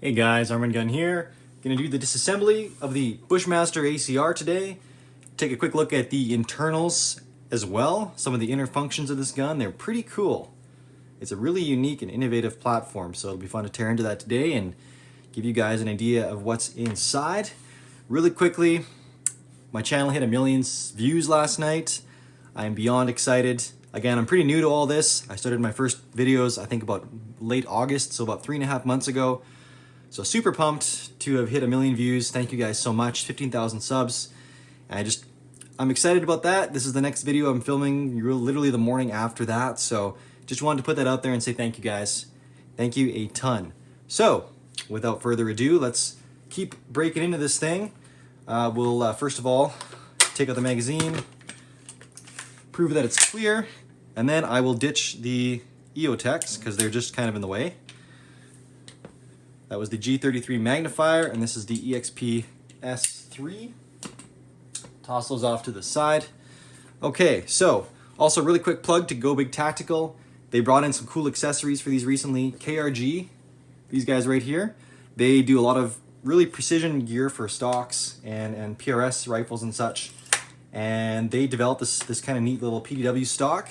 Hey guys, Arm&Gun here. Gonna do the disassembly of the Bushmaster ACR today. Take a quick look at the internals as well. Some of the inner functions of this gun, they're pretty cool. It's a really unique and innovative platform, so it'll be fun to tear into that today and give you guys an idea of what's inside. Really quickly, my channel hit 1 million views last night. I am beyond excited. Again, I'm pretty new to all this. I started my first videos, I think about late August, so about 3.5 months ago. So super pumped to have hit 1 million views. Thank you guys so much. 15,000 subs. I'm excited about that. This is the next video I'm filming literally the morning after that. So just wanted to put that out there and say thank you guys. Thank you a ton. So without further ado, let's keep breaking into this thing. We'll first of all take out the magazine, prove that it's clear, and then I will ditch the EOTechs because they're just kind of in the way. That was the G33 magnifier, and this is the EXP S3. Toss those off to the side. Okay, so also really quick plug to Go Big Tactical. They brought in some cool accessories for these recently. KRG, these guys right here, they do a lot of really precision gear for stocks and PRS rifles and such. And they developed this kind of neat little PDW stock.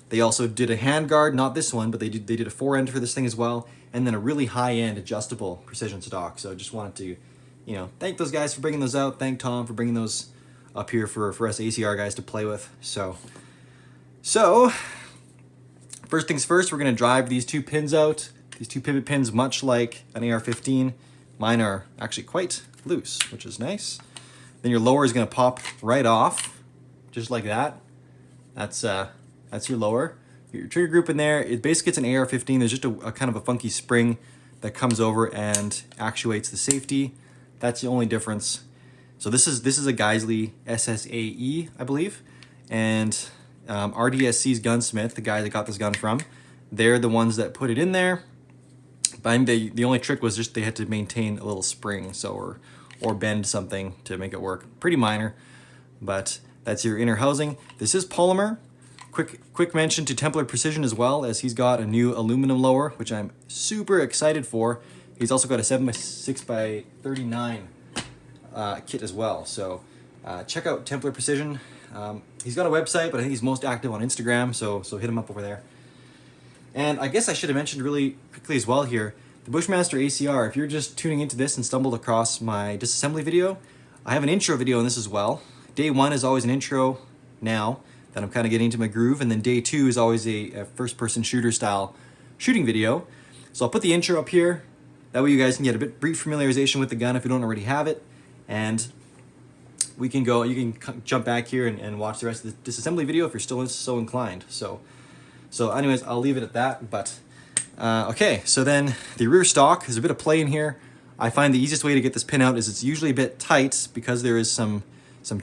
They also did a handguard, not this one, but they did a fore-end for this thing as well, and then a really high-end adjustable precision stock. So just wanted to, thank those guys for bringing those out. Thank Tom for bringing those up here for us ACR guys to play with. So first things first, we're gonna drive these two pins out. These two pivot pins, much like an AR-15. Mine are actually quite loose, which is nice. Then your lower is gonna pop right off, just like that. That's your lower. Your trigger group in there, it basically it's an AR-15. There's just a kind of a funky spring that comes over and actuates the safety. That's the only difference. So this is a Geisley SSAE, I believe. And RDSC's Gunsmith, the guy that got this gun from, they're the ones that put it in there. But the only trick was just they had to maintain a little spring, so or bend something to make it work. Pretty minor, but that's your inner housing. This is polymer. Quick mention to Templar Precision as well, as he's got a new aluminum lower, which I'm super excited for. He's also got a 7x6x39 kit as well. So check out Templar Precision. He's got a website, but I think he's most active on Instagram, so hit him up over there. And I guess I should have mentioned really quickly as well here, the Bushmaster ACR, if you're just tuning into this and stumbled across my disassembly video, I have an intro video on this as well. Day one is always an intro now, that I'm kind of getting into my groove, and then day two is always a first-person shooter style shooting video. So I'll put the intro up here. That way you guys can get a brief familiarization with the gun if you don't already have it, and you can jump back here and watch the rest of the disassembly video if you're still so inclined. So anyways, I'll leave it at that. But okay, so then the rear stock, there's a bit of play in here. I find the easiest way to get this pin out is it's usually a bit tight because there is some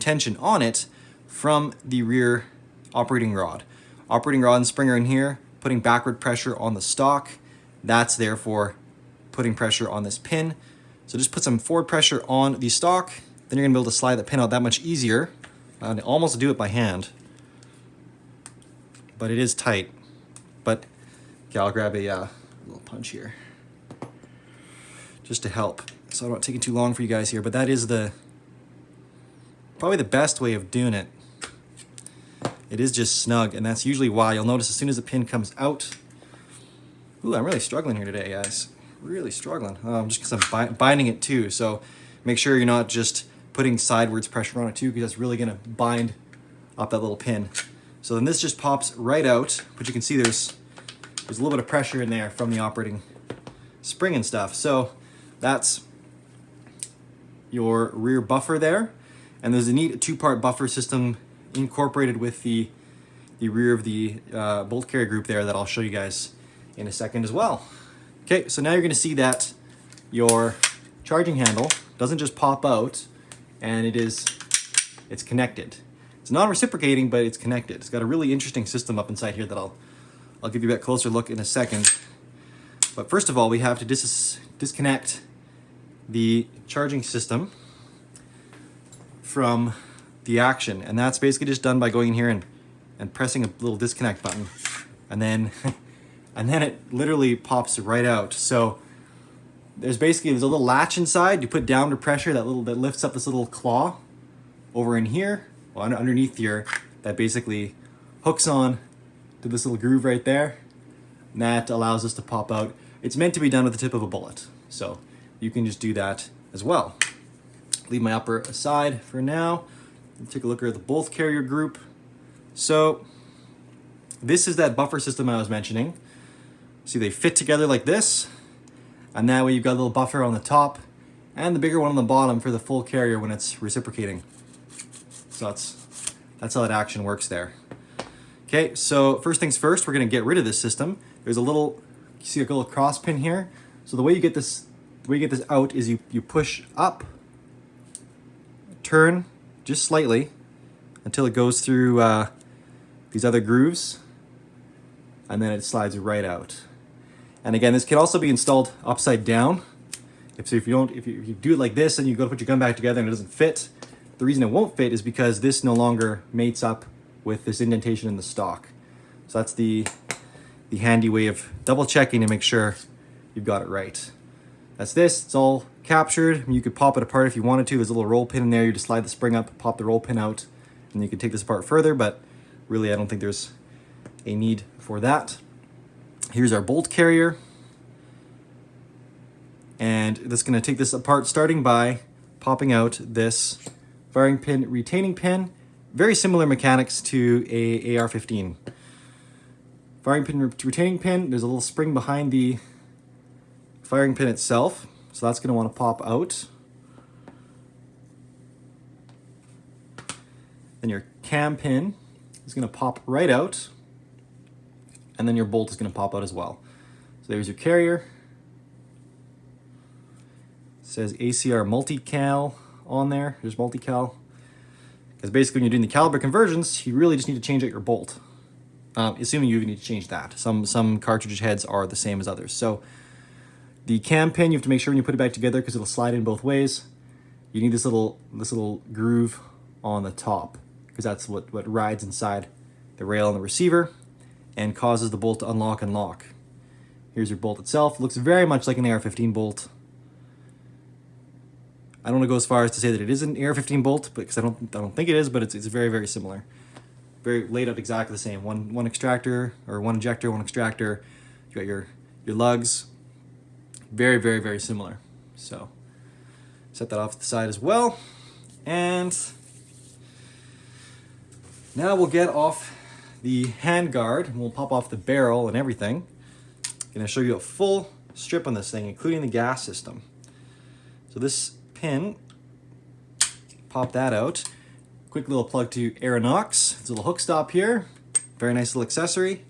tension on it from the rear operating rod. Operating rod and spring are in here, putting backward pressure on the stock. That's therefore putting pressure on this pin. So just put some forward pressure on the stock, then you're gonna be able to slide the pin out that much easier. I almost do it by hand, but it is tight. But okay, I'll grab a little punch here just to help, so I'm not taking too long for you guys here. But that is probably the best way of doing it. It is just snug, and that's usually why you'll notice as soon as the pin comes out. Ooh, I'm really struggling here today, guys. Really struggling. Just because I'm binding it too, so make sure you're not just putting sidewards pressure on it too, because that's really gonna bind up that little pin. So then this just pops right out, but you can see there's a little bit of pressure in there from the operating spring and stuff. So that's your rear buffer there, and there's a neat two-part buffer system incorporated with the rear of the bolt carrier group there that I'll show you guys in a second as well. Okay, so now you're gonna see that your charging handle doesn't just pop out, and it's connected. It's non-reciprocating, but it's connected. It's got a really interesting system up inside here that I'll give you a bit closer look in a second. But first of all, we have to disconnect the charging system from the action, and that's basically just done by going in here and pressing a little disconnect button, and then it literally pops right out. So there's a little latch inside. You put downward pressure that lifts up this little claw over in here, well, underneath here, that basically hooks on to this little groove right there. And that allows us to pop out. It's meant to be done with the tip of a bullet, so you can just do that as well. Leave my upper aside for now. Take a look at the bolt carrier group. So this is that buffer system I was mentioning. See, they fit together like this, and that way you've got a little buffer on the top and the bigger one on the bottom for the full carrier when it's reciprocating. So that's how that action works there. Okay, so first things first, we're gonna get rid of this system. There's a little, you see a little cross pin here. So the way you get this out is you push up, turn just slightly until it goes through these other grooves, and then it slides right out. And again, this can also be installed upside down. If you do it like this and you go to put your gun back together and it doesn't fit, the reason it won't fit is because this no longer mates up with this indentation in the stock. So that's the handy way of double checking to make sure you've got it right. That's this, it's all captured. I mean, you could pop it apart if you wanted to. There's a little roll pin in there. You just slide the spring up, pop the roll pin out, and you can take this apart further, but really I don't think there's a need for that. Here's our bolt carrier. And that's gonna take this apart starting by popping out this firing pin retaining pin. Very similar mechanics to a AR-15. Firing pin retaining pin, there's a little spring behind the firing pin itself. So that's gonna wanna pop out. Then your cam pin is gonna pop right out. And then your bolt is gonna pop out as well. So there's your carrier. It says ACR multi-cal on there. There's multi-cal. Because basically when you're doing the caliber conversions, you really just need to change out your bolt. Assuming you even need to change that. Some cartridge heads are the same as others. So the cam pin, you have to make sure when you put it back together because it'll slide in both ways. You need this little groove on the top because that's what rides inside the rail on the receiver and causes the bolt to unlock and lock. Here's your bolt itself. It looks very much like an AR-15 bolt. I don't want to go as far as to say that it is an AR-15 bolt, because I don't think it is, but it's very, very similar. Very laid out exactly the same. One extractor, or one injector, one extractor. You got your lugs. Very, very, very similar. So set that off to the side as well. And now we'll get off the handguard and we'll pop off the barrel and everything. I'm gonna show you a full strip on this thing, including the gas system. So this pin, pop that out. Quick little plug to Aeronox. There's a little hook stop here. Very nice little accessory.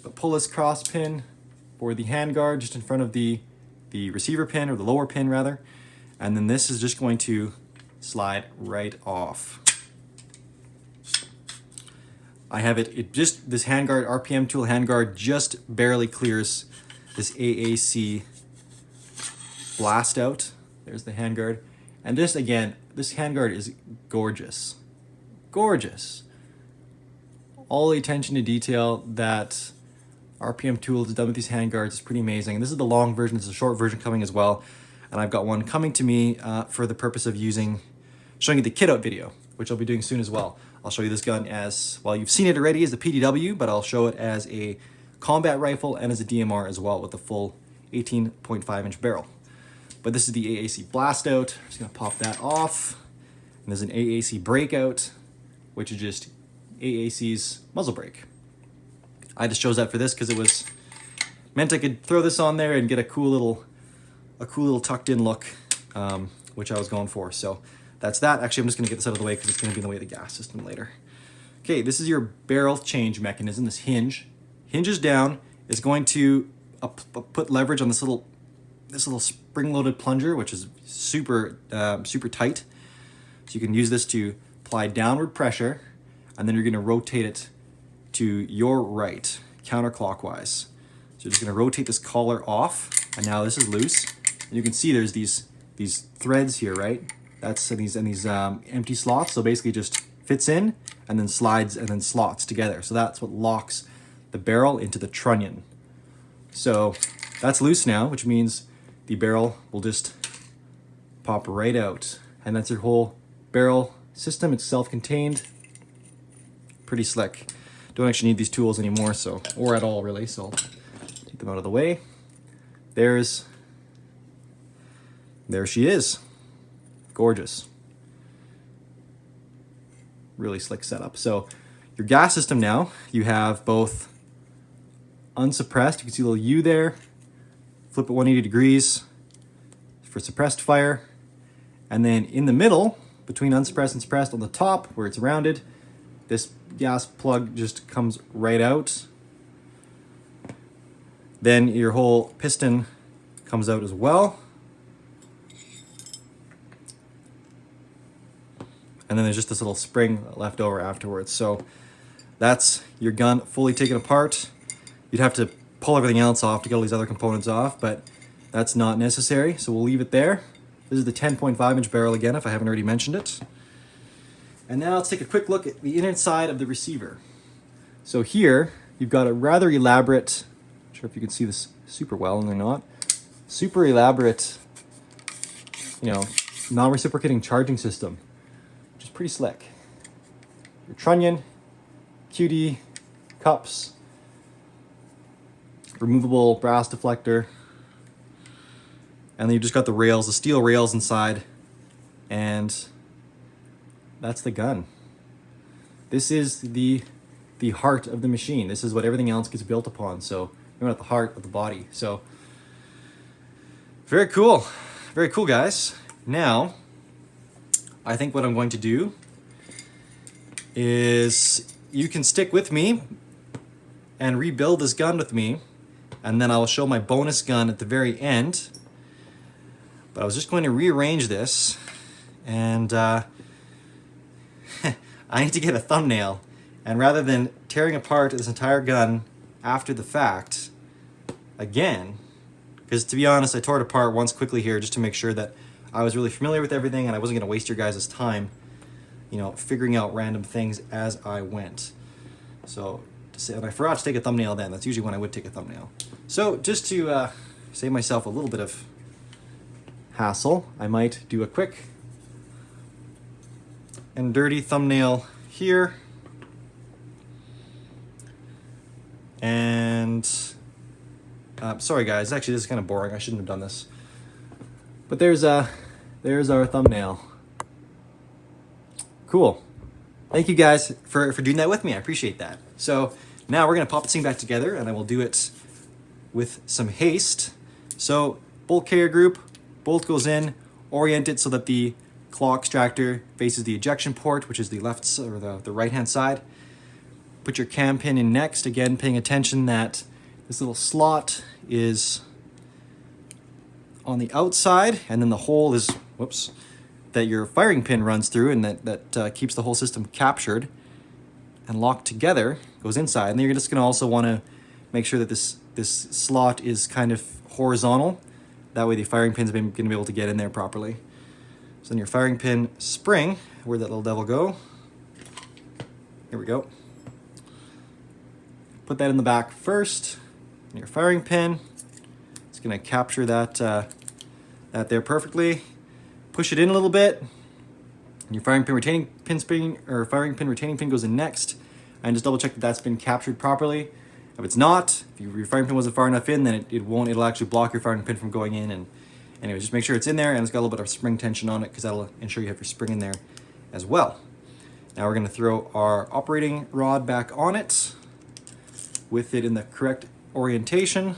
But pull this cross pin for the handguard just in front of the receiver pin, or the lower pin rather. And then this is just going to slide right off. I have this handguard, RPM tool handguard, just barely clears this AAC blast out. There's the handguard. And this, again, this handguard is gorgeous. Gorgeous. All the attention to detail that RPM tool has done with these handguards is pretty amazing. And this is the long version, there's a short version coming as well. And I've got one coming to me for the purpose of showing you the kit out video, which I'll be doing soon as well. I'll show you this gun as, well, you've seen it already as a PDW, but I'll show it as a combat rifle and as a DMR as well with the full 18.5-inch barrel. But this is the AAC blast out. I'm just gonna pop that off. And there's an AAC breakout, which is just AAC's muzzle brake. I just chose that for this because it was meant I could throw this on there and get a cool little tucked in look, which I was going for. So that's that. Actually, I'm just gonna get this out of the way because it's gonna be in the way of the gas system later. Okay, this is your barrel change mechanism, this hinge. Hinges down, is going to put leverage on this little spring-loaded plunger, which is super tight. So you can use this to apply downward pressure, and then you're gonna rotate it to your right, counterclockwise. So you're just gonna rotate this collar off, and now this is loose. And you can see there's these threads here, right? That's these empty slots. So basically just fits in and then slides and then slots together. So that's what locks the barrel into the trunnion. So that's loose now, which means the barrel will just pop right out. And that's your whole barrel system. It's self-contained. Pretty slick. Don't actually need these tools anymore, so, or at all really, so I'll take them out of the way. There she is. Gorgeous. Really slick setup. So your gas system now, you have both unsuppressed, you can see a little U there, flip it 180 degrees for suppressed fire, and then in the middle, between unsuppressed and suppressed on the top where it's rounded, this gas plug just comes right out. Then your whole piston comes out as well. And then there's just this little spring left over afterwards. So that's your gun fully taken apart. You'd have to pull everything else off to get all these other components off, but that's not necessary, so we'll leave it there. This is the 10.5-inch barrel again, if I haven't already mentioned it. And now let's take a quick look at the inside of the receiver. So here, you've got a rather elaborate, not sure if you can see this super well or not, super elaborate, non-reciprocating charging system, which is pretty slick. Your trunnion, QD, cups, removable brass deflector, and then you've just got the rails, the steel rails inside, and that's the gun. This is the heart of the machine. This is what everything else gets built upon. So you're at the heart of the body. So very cool, guys. Now, I think what I'm going to do is you can stick with me and rebuild this gun with me, and then I will show my bonus gun at the very end. But I was just going to rearrange this, and I need to get a thumbnail. And rather than tearing apart this entire gun after the fact, again, because to be honest, I tore it apart once quickly here just to make sure that I was really familiar with everything and I wasn't going to waste your guys' time, figuring out random things as I went. So, and I forgot to take a thumbnail then. That's usually when I would take a thumbnail. So, just to save myself a little bit of hassle, I might do a quick and dirty thumbnail here. And sorry guys, actually this is kind of boring. I shouldn't have done this. But there's our thumbnail. Cool. Thank you guys for doing that with me. I appreciate that. So now we're gonna pop this thing back together, and I will do it with some haste. So bolt carrier group, bolt goes in, orient it so that the claw extractor faces the ejection port, which is the left or the right hand side. Put your cam pin in next, again paying attention that this little slot is on the outside, and then the hole is, that your firing pin runs through, and that keeps the whole system captured and locked together, goes inside. And then you're just gonna also wanna make sure that this slot is kind of horizontal. That way the firing pin's gonna be able to get in there properly. So then your firing pin spring, where'd that little devil go? Here we go. Put that in the back first, and your firing pin. It's gonna capture that there perfectly. Push it in a little bit, and your firing pin retaining pin spring, or firing pin retaining pin goes in next, and just double check that that's been captured properly. If it's not, if your firing pin wasn't far enough in, then it'll actually block your firing pin from going in. And anyway, just make sure it's in there and it's got a little bit of spring tension on it, because that'll ensure you have your spring in there as well. Now we're gonna throw our operating rod back on it with it in the correct orientation. A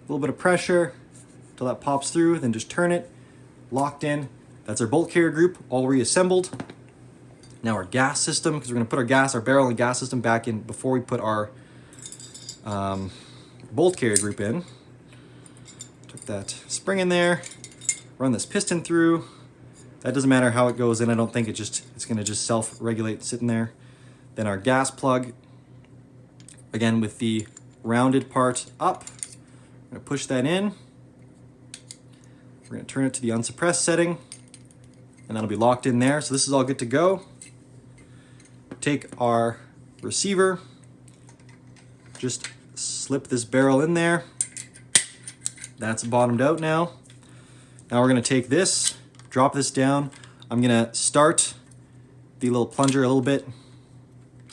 little bit of pressure until that pops through, then just turn it, locked in. That's our bolt carrier group, all reassembled. Now our gas system, because we're gonna put our barrel and gas system back in before we put our bolt carrier group in. Took that spring in there, run this piston through. That doesn't matter how it goes in, I don't think it's gonna just self-regulate sitting there. Then our gas plug, again with the rounded part up. I'm gonna push that in. We're gonna turn it to the unsuppressed setting, and that'll be locked in there. So this is all good to go. Take our receiver, just slip this barrel in there, That's bottomed out now. Now we're gonna take this, drop this down. I'm gonna start the little plunger a little bit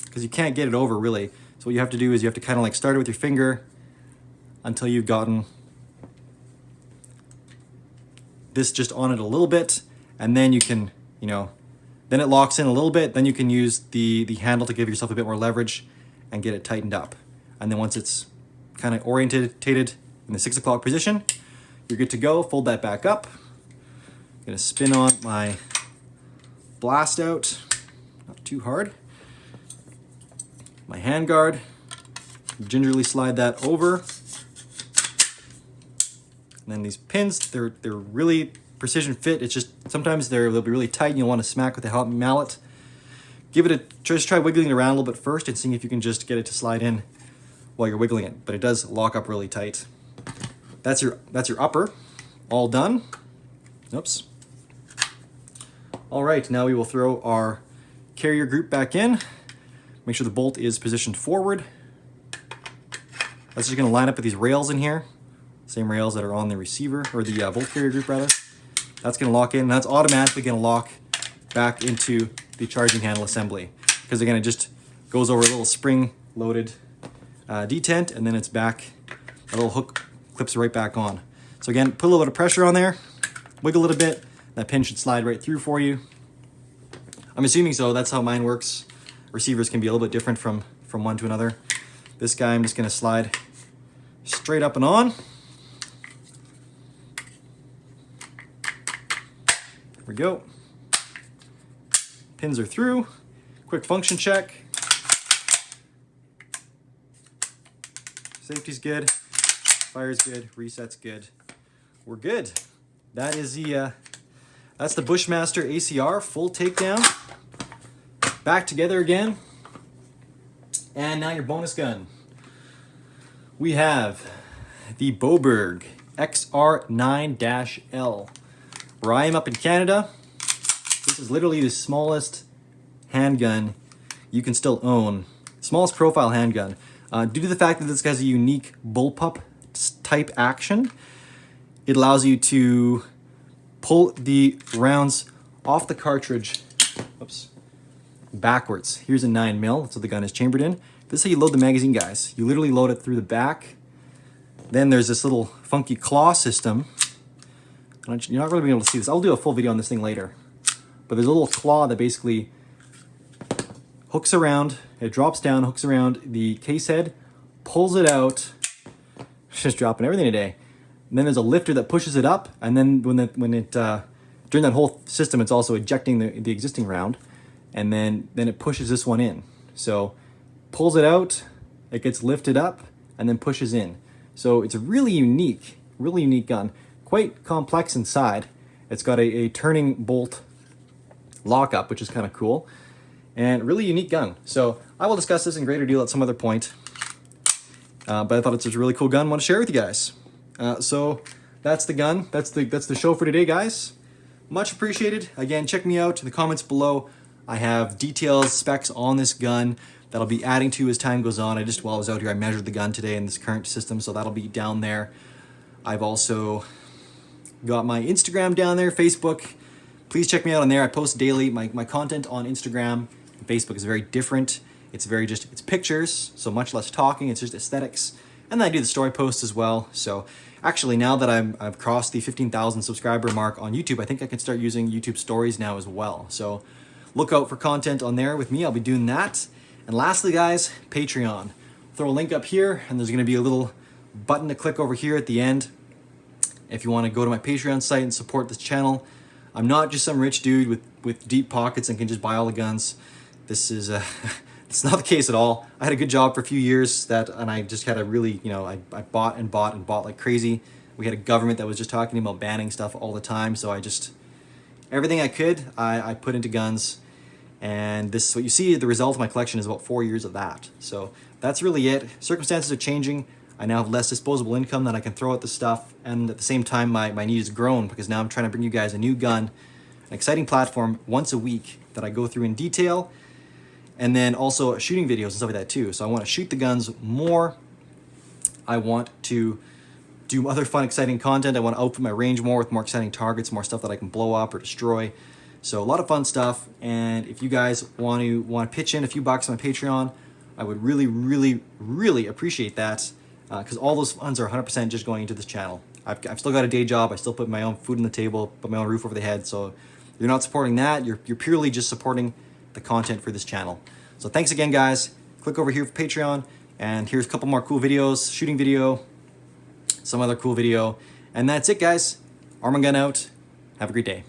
because you can't get it over really. So what you have to do is you have to kind of like start it with your finger until you've gotten this just on it a little bit, and then you can, you know, then it locks in a little bit, then you can use the handle to give yourself a bit more leverage and get it tightened up. And then once it's kind of orientated in the 6 o'clock position, you're good to go. Fold that back up. I'm gonna spin on my blast out, not too hard. My hand guard, gingerly slide that over. And then these pins, they're really precision fit. It's just sometimes they'll be really tight and you'll want to smack with a mallet. Give it a just try wiggling it around a little bit first and seeing if you can just get it to slide in while you're wiggling it. But it does lock up really tight. That's your upper, all done. Oops. All right, now we will throw our carrier group back in. Make sure the bolt is positioned forward. That's just gonna line up with these rails in here. Same rails that are on the receiver, or the bolt carrier group rather. That's gonna lock in, and that's automatically gonna lock back into the charging handle assembly. Because again, it just goes over a little spring-loaded detent, and then it's back, a little hook clips right back on. So again, put a little bit of pressure on there, wiggle a little bit, that pin should slide right through for you. I'm assuming so, that's how mine works. Receivers can be a little bit different from one to another. This guy, I'm just gonna slide straight up and on. There we go. Pins are through. Quick function check. Safety's good. Fire's good. Reset's good. We're good. That is that's the Bushmaster ACR full takedown. Back together again. And now your bonus gun. We have the Boberg XR9-L. Where I am up in Canada, this is literally the smallest handgun you can still own. Smallest profile handgun. Due to the fact that this has a unique bullpup type action, it allows you to pull the rounds off the cartridge, oops, backwards. Here's a 9mm, that's what the gun is chambered in. This is how you load the magazine, guys. You literally load it through the back. Then there's this little funky claw system. You're not really being able to see this. I'll do a full video on this thing later. But there's a little claw that basically hooks around, it drops down, hooks around the case head, pulls it out. Just dropping everything today. And then there's a lifter that pushes it up, and then during that whole system, it's also ejecting the existing round, and then it pushes this one in. So pulls it out, it gets lifted up, and then pushes in. So it's a really unique gun. Quite complex inside. It's got a turning bolt lockup, which is kind of cool, and really unique gun. So I will discuss this in greater deal at some other point. But I thought it's a really cool gun. I want to share it with you guys. So that's the gun. That's the show for today, guys. Much appreciated. Again, check me out in the comments below. I have details, specs on this gun that I'll be adding to as time goes on. While I was out here, I measured the gun today in this current system, so that'll be down there. I've also got my Instagram down there, Facebook. Please check me out on there. I post daily. My content on Instagram and Facebook is very different. It's pictures, so much less talking. It's just aesthetics. And then I do the story posts as well. So actually, now that I've crossed the 15,000 subscriber mark on YouTube, I think I can start using YouTube stories now as well. So look out for content on there with me. I'll be doing that. And lastly, guys, Patreon. Throw a link up here, and there's going to be a little button to click over here at the end if you want to go to my Patreon site and support this channel. I'm not just some rich dude with deep pockets and can just buy all the guns. This is it's not the case at all. I had a good job for a few years and I just had a really, I bought and bought and bought like crazy. We had a government that was just talking about banning stuff all the time, so everything I could, I put into guns. And this is what you see. The result of my collection is about 4 years of that. So that's really it. Circumstances are changing. I now have less disposable income that I can throw at the stuff, and at the same time my need has grown because now I'm trying to bring you guys a new gun, an exciting platform once a week that I go through in detail, and then also shooting videos and stuff like that too. So I want to shoot the guns more. I want to do other fun, exciting content. I want to outfit my range more with more exciting targets, more stuff that I can blow up or destroy. So a lot of fun stuff. And if you guys want to pitch in a few bucks on my Patreon, I would really, really, really appreciate that, because all those funds are 100% just going into this channel. I've still got a day job. I still put my own food on the table, put my own roof over the head. So you're not supporting that. You're purely just supporting the content for this channel. So thanks again, guys. Click over here for Patreon, and here's a couple more cool videos, shooting video, some other cool video. And that's it, guys. Arm&Gun out. Have a great day.